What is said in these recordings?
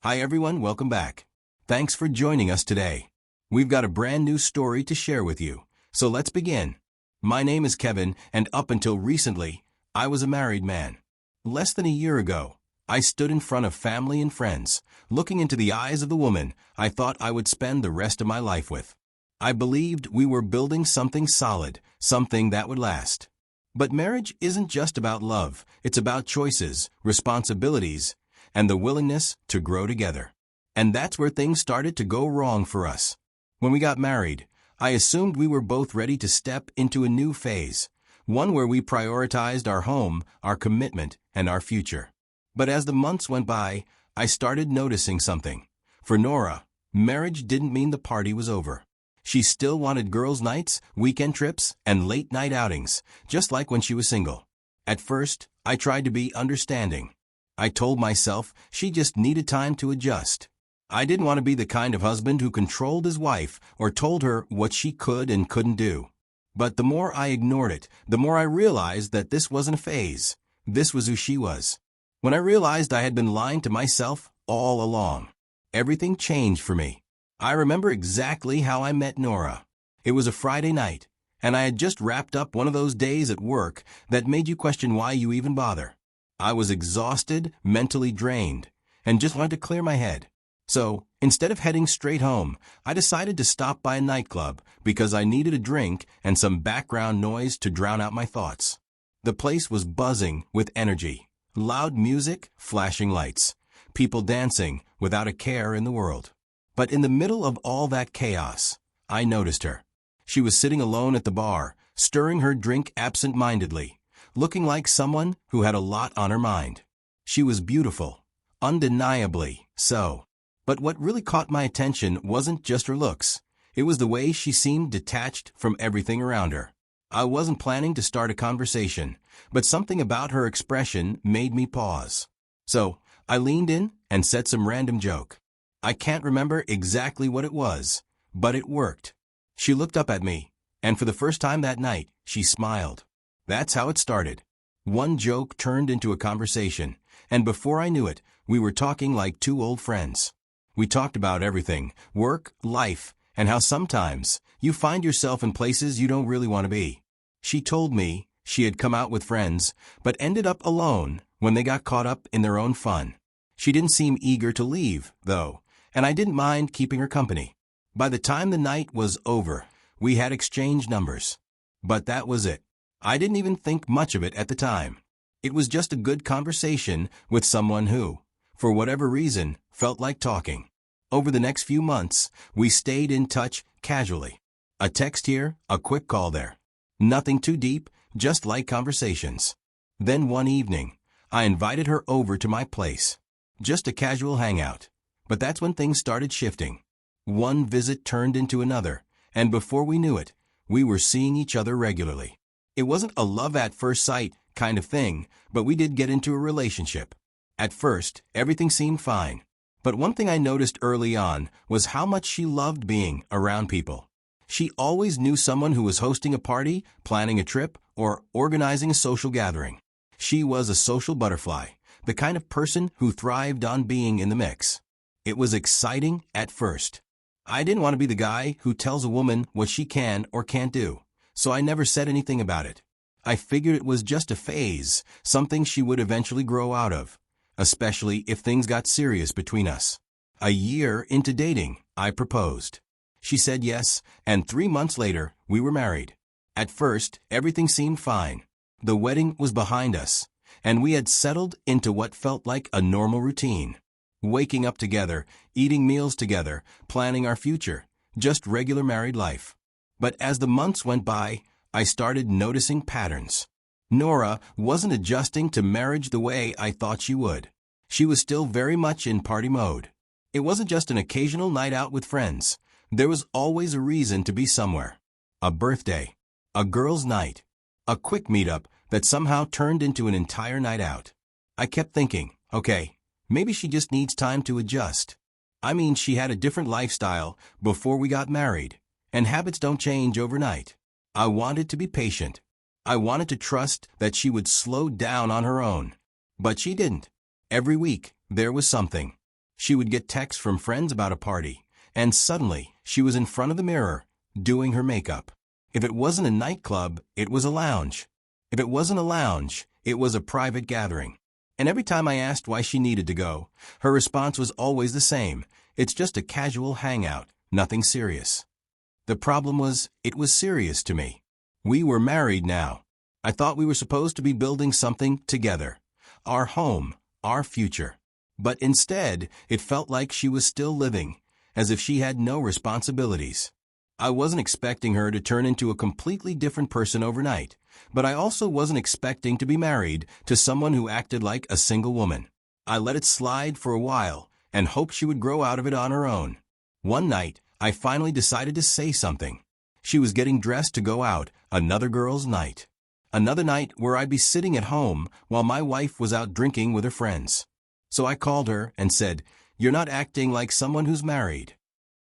Hi everyone, welcome back. Thanks for joining us today. We've got a brand new story to share with you, so let's begin. My name is Kevin, and up until recently, I was a married man. Less than a year ago, I stood in front of family and friends, looking into the eyes of the woman I thought I would spend the rest of my life with. I believed we were building something solid, something that would last. But marriage isn't just about love, it's about choices, responsibilities, and the willingness to grow together. And that's where things started to go wrong for us. When we got married, I assumed we were both ready to step into a new phase, one where we prioritized our home, our commitment, and our future. But as the months went by, I started noticing something. For Nora, marriage didn't mean the party was over. She still wanted girls' nights, weekend trips, and late-night outings, just like when she was single. At first, I tried to be understanding. I told myself she just needed time to adjust. I didn't want to be the kind of husband who controlled his wife or told her what she could and couldn't do. But the more I ignored it, the more I realized that this wasn't a phase. This was who she was. When I realized I had been lying to myself all along, everything changed for me. I remember exactly how I met Nora. It was a Friday night, and I had just wrapped up one of those days at work that made you question why you even bother. I was exhausted, mentally drained, and just wanted to clear my head. So, instead of heading straight home, I decided to stop by a nightclub because I needed a drink and some background noise to drown out my thoughts. The place was buzzing with energy, loud music, flashing lights, people dancing without a care in the world. But in the middle of all that chaos, I noticed her. She was sitting alone at the bar, stirring her drink absent-mindedly, looking like someone who had a lot on her mind. She was beautiful, undeniably so. But what really caught my attention wasn't just her looks. It was the way she seemed detached from everything around her. I wasn't planning to start a conversation, but something about her expression made me pause. So, I leaned in and said some random joke. I can't remember exactly what it was, but it worked. She looked up at me, and for the first time that night, she smiled. That's how it started. One joke turned into a conversation, and before I knew it, we were talking like two old friends. We talked about everything, work, life, and how sometimes you find yourself in places you don't really want to be. She told me she had come out with friends, but ended up alone when they got caught up in their own fun. She didn't seem eager to leave, though, and I didn't mind keeping her company. By the time the night was over, we had exchanged numbers. But that was it. I didn't even think much of it at the time. It was just a good conversation with someone who, for whatever reason, felt like talking. Over the next few months, we stayed in touch casually. A text here, a quick call there. Nothing too deep, just light conversations. Then one evening, I invited her over to my place. Just a casual hangout. But that's when things started shifting. One visit turned into another, and before we knew it, we were seeing each other regularly. It wasn't a love at first sight kind of thing, but we did get into a relationship. At first, everything seemed fine. But one thing I noticed early on was how much she loved being around people. She always knew someone who was hosting a party, planning a trip, or organizing a social gathering. She was a social butterfly, the kind of person who thrived on being in the mix. It was exciting at first. I didn't want to be the guy who tells a woman what she can or can't do, so I never said anything about it. I figured it was just a phase, something she would eventually grow out of, especially if things got serious between us. A year into dating, I proposed. She said yes, and 3 months later, we were married. At first, everything seemed fine. The wedding was behind us, and we had settled into what felt like a normal routine. Waking up together, eating meals together, planning our future, just regular married life. But as the months went by, I started noticing patterns. Nora wasn't adjusting to marriage the way I thought she would. She was still very much in party mode. It wasn't just an occasional night out with friends. There was always a reason to be somewhere. A birthday, a girls' night, a quick meetup that somehow turned into an entire night out. I kept thinking, okay, maybe she just needs time to adjust. I mean, she had a different lifestyle before we got married, and habits don't change overnight. I wanted to be patient. I wanted to trust that she would slow down on her own. But she didn't. Every week, there was something. She would get texts from friends about a party, and suddenly she was in front of the mirror, doing her makeup. If it wasn't a nightclub, it was a lounge. If it wasn't a lounge, it was a private gathering. And every time I asked why she needed to go, her response was always the same. It's just a casual hangout, nothing serious. The problem was, it was serious to me. We were married now. I thought we were supposed to be building something together. Our home, our future. But instead, it felt like she was still living, as if she had no responsibilities. I wasn't expecting her to turn into a completely different person overnight, but I also wasn't expecting to be married to someone who acted like a single woman. I let it slide for a while and hoped she would grow out of it on her own. One night, I finally decided to say something. She was getting dressed to go out, another girl's night. Another night where I'd be sitting at home while my wife was out drinking with her friends. So I called her and said, "You're not acting like someone who's married."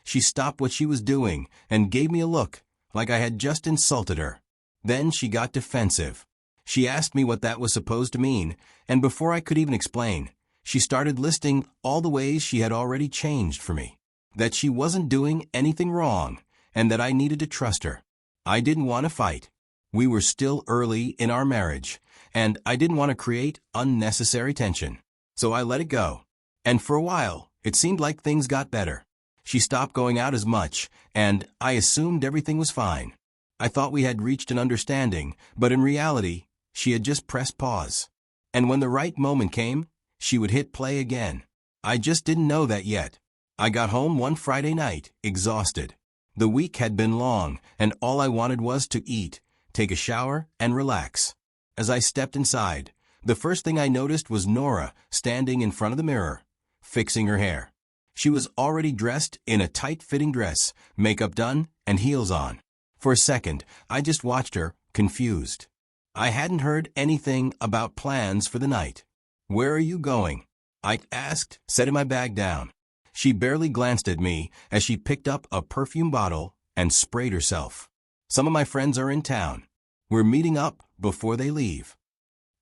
She stopped what she was doing and gave me a look, like I had just insulted her. Then she got defensive. She asked me what that was supposed to mean, and before I could even explain, she started listing all the ways she had already changed for me. That she wasn't doing anything wrong, and that I needed to trust her. I didn't want to fight. We were still early in our marriage, and I didn't want to create unnecessary tension. So I let it go. And for a while, it seemed like things got better. She stopped going out as much, and I assumed everything was fine. I thought we had reached an understanding, but in reality, she had just pressed pause. And when the right moment came, she would hit play again. I just didn't know that yet. I got home one Friday night, exhausted. The week had been long, and all I wanted was to eat, take a shower, and relax. As I stepped inside, the first thing I noticed was Nora standing in front of the mirror, fixing her hair. She was already dressed in a tight-fitting dress, makeup done, and heels on. For a second, I just watched her, confused. I hadn't heard anything about plans for the night. "Where are you going?" I asked, setting my bag down. She barely glanced at me as she picked up a perfume bottle and sprayed herself. "Some of my friends are in town. We're meeting up before they leave."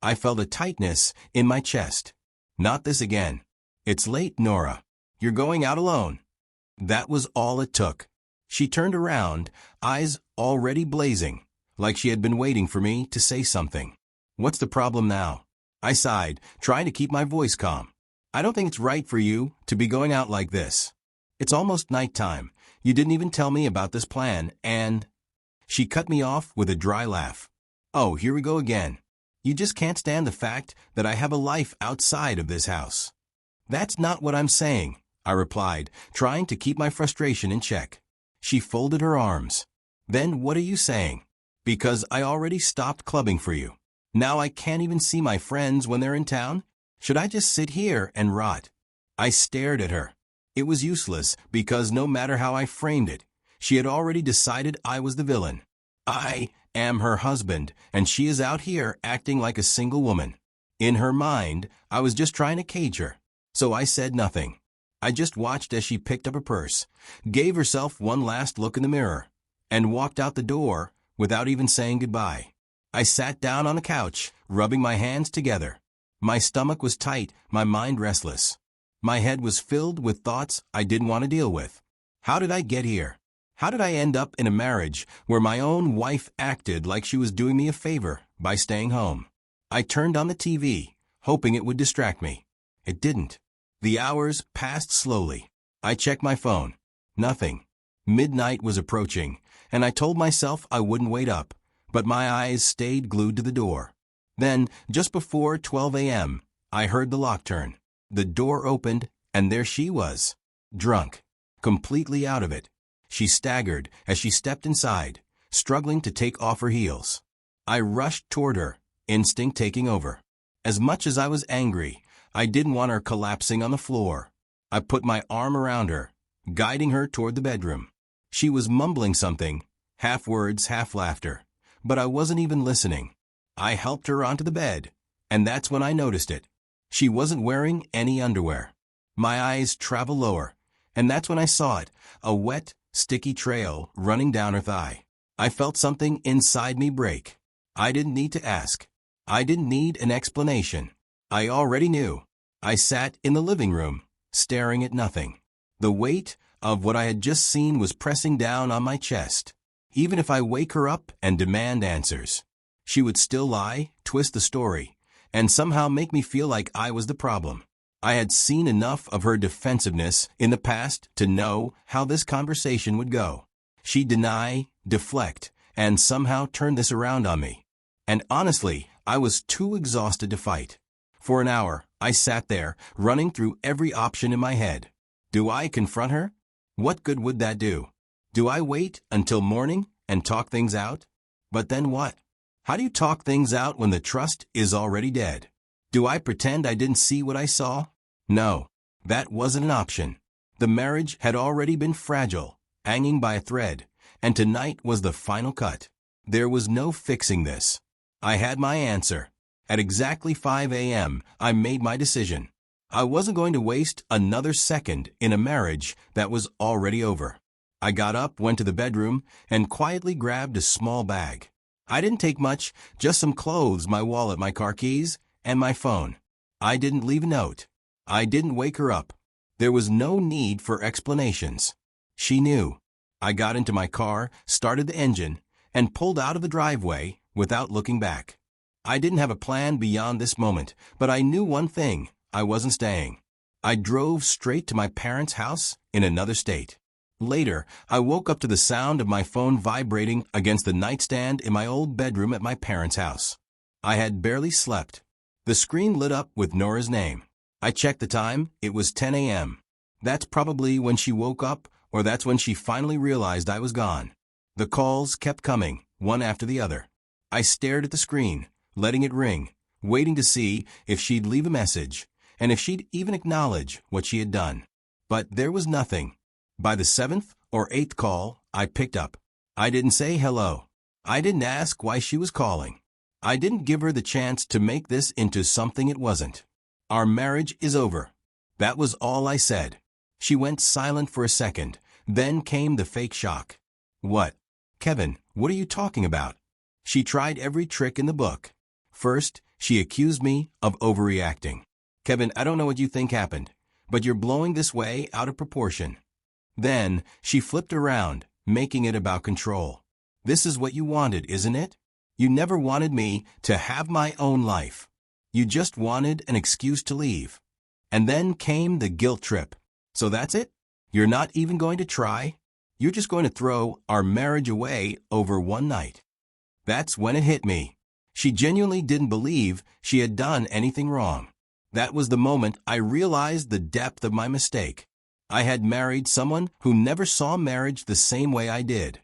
I felt a tightness in my chest. "Not this again." "It's late, Nora. You're going out alone." That was all it took. She turned around, eyes already blazing, like she had been waiting for me to say something. "What's the problem now?" I sighed, trying to keep my voice calm. "I don't think it's right for you to be going out like this. It's almost nighttime. You didn't even tell me about this plan, and—" She cut me off with a dry laugh. "Oh, here we go again. You just can't stand the fact that I have a life outside of this house." "That's not what I'm saying," I replied, trying to keep my frustration in check. She folded her arms. "Then what are you saying?" "Because I already stopped clubbing for you. Now I can't even see my friends when they're in town? Should I just sit here and rot?" I stared at her. It was useless because no matter how I framed it, she had already decided I was the villain. I am her husband, and she is out here acting like a single woman. In her mind, I was just trying to cage her. So I said nothing. I just watched as she picked up her purse, gave herself one last look in the mirror, and walked out the door without even saying goodbye. I sat down on the couch, rubbing my hands together. My stomach was tight, my mind restless. My head was filled with thoughts I didn't want to deal with. How did I get here? How did I end up in a marriage where my own wife acted like she was doing me a favor by staying home? I turned on the TV, hoping it would distract me. It didn't. The hours passed slowly. I checked my phone. Nothing. Midnight was approaching, and I told myself I wouldn't wait up, but my eyes stayed glued to the door. Then, just before 12 a.m., I heard the lock turn. The door opened, and there she was. Drunk. Completely out of it. She staggered as she stepped inside, struggling to take off her heels. I rushed toward her, instinct taking over. As much as I was angry, I didn't want her collapsing on the floor. I put my arm around her, guiding her toward the bedroom. She was mumbling something, half words, half laughter, but I wasn't even listening. I helped her onto the bed, and that's when I noticed it. She wasn't wearing any underwear. My eyes traveled lower, and that's when I saw it, a wet, sticky trail running down her thigh. I felt something inside me break. I didn't need to ask. I didn't need an explanation. I already knew. I sat in the living room, staring at nothing. The weight of what I had just seen was pressing down on my chest. Even if I wake her up and demand answers, she would still lie, twist the story, and somehow make me feel like I was the problem. I had seen enough of her defensiveness in the past to know how this conversation would go. She'd deny, deflect, and somehow turn this around on me. And honestly, I was too exhausted to fight. For an hour, I sat there, running through every option in my head. Do I confront her? What good would that do? Do I wait until morning and talk things out? But then what? How do you talk things out when the trust is already dead? Do I pretend I didn't see what I saw? No, that wasn't an option. The marriage had already been fragile, hanging by a thread, and tonight was the final cut. There was no fixing this. I had my answer. At exactly 5 a.m., I made my decision. I wasn't going to waste another second in a marriage that was already over. I got up, went to the bedroom, and quietly grabbed a small bag. I didn't take much, just some clothes, my wallet, my car keys, and my phone. I didn't leave a note. I didn't wake her up. There was no need for explanations. She knew. I got into my car, started the engine, and pulled out of the driveway without looking back. I didn't have a plan beyond this moment, but I knew one thing: I wasn't staying. I drove straight to my parents' house in another state. Later, I woke up to the sound of my phone vibrating against the nightstand in my old bedroom at my parents' house. I had barely slept. The screen lit up with Nora's name. I checked the time. It was 10 a.m. That's probably when she woke up, or that's when she finally realized I was gone. The calls kept coming, one after the other. I stared at the screen, letting it ring, waiting to see if she'd leave a message, and if she'd even acknowledge what she had done. But there was nothing. By the 7th or 8th call, I picked up. I didn't say hello. I didn't ask why she was calling. I didn't give her the chance to make this into something it wasn't. Our marriage is over. That was all I said. She went silent for a second. Then came the fake shock. What? Kevin, what are you talking about? She tried every trick in the book. First, she accused me of overreacting. Kevin, I don't know what you think happened, but you're blowing this way out of proportion. Then, she flipped around, making it about control. This is what you wanted, isn't it? You never wanted me to have my own life. You just wanted an excuse to leave. And then came the guilt trip. So that's it? You're not even going to try? You're just going to throw our marriage away over one night. That's when it hit me. She genuinely didn't believe she had done anything wrong. That was the moment I realized the depth of my mistake. I had married someone who never saw marriage the same way I did.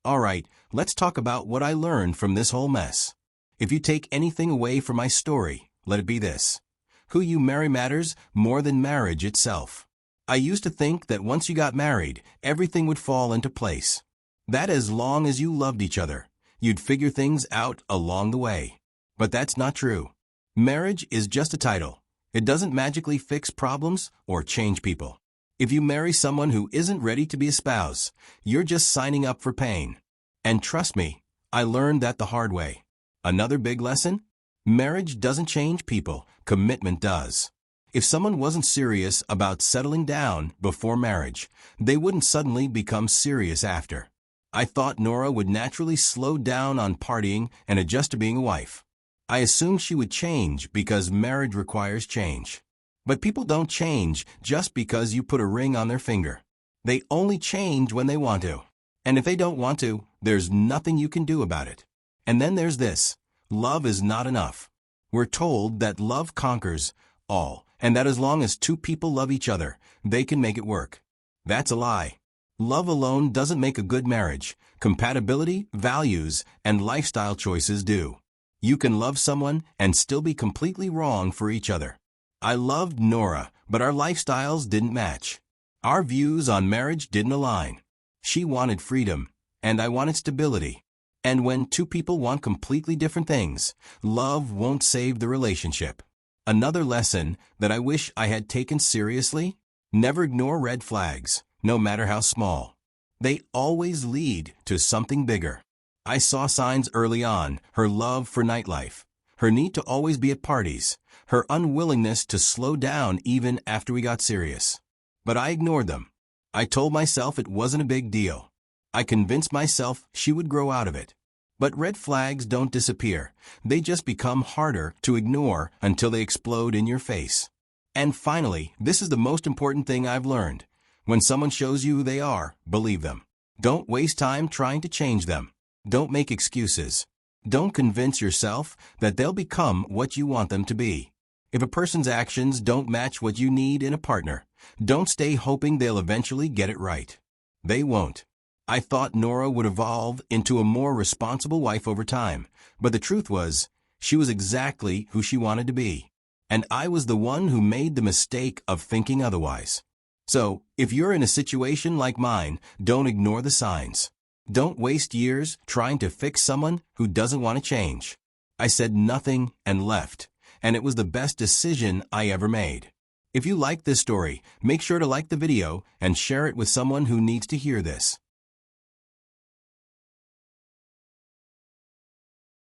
All right, let's talk about what I learned from this whole mess. If you take anything away from my story, let it be this: who you marry matters more than marriage itself. I used to think that once you got married, everything would fall into place. That as long as you loved each other, you'd figure things out along the way. But that's not true. Marriage is just a title. It doesn't magically fix problems or change people. If you marry someone who isn't ready to be a spouse, you're just signing up for pain. And trust me, I learned that the hard way. Another big lesson? Marriage doesn't change people, commitment does. If someone wasn't serious about settling down before marriage, they wouldn't suddenly become serious after. I thought Nora would naturally slow down on partying and adjust to being a wife. I assumed she would change because marriage requires change. But people don't change just because you put a ring on their finger. They only change when they want to. And if they don't want to, there's nothing you can do about it. And then there's this: love is not enough. We're told that love conquers all, and that as long as two people love each other, they can make it work. That's a lie. Love alone doesn't make a good marriage. Compatibility, values, and lifestyle choices do. You can love someone and still be completely wrong for each other. I loved Nora, but our lifestyles didn't match. Our views on marriage didn't align. She wanted freedom, and I wanted stability. And when two people want completely different things, love won't save the relationship. Another lesson that I wish I had taken seriously: never ignore red flags, no matter how small. They always lead to something bigger. I saw signs early on: her love for nightlife, her need to always be at parties, her unwillingness to slow down even after we got serious. But I ignored them. I told myself it wasn't a big deal. I convinced myself she would grow out of it. But red flags don't disappear. They just become harder to ignore until they explode in your face. And finally, this is the most important thing I've learned. When someone shows you who they are, believe them. Don't waste time trying to change them. Don't make excuses. Don't convince yourself that they'll become what you want them to be. If a person's actions don't match what you need in a partner, don't stay hoping they'll eventually get it right. They won't. I thought Nora would evolve into a more responsible wife over time, but the truth was, she was exactly who she wanted to be. And I was the one who made the mistake of thinking otherwise. So, if you're in a situation like mine, don't ignore the signs. Don't waste years trying to fix someone who doesn't want to change. I said nothing and left, and it was the best decision I ever made. If you like this story, make sure to like the video and share it with someone who needs to hear this.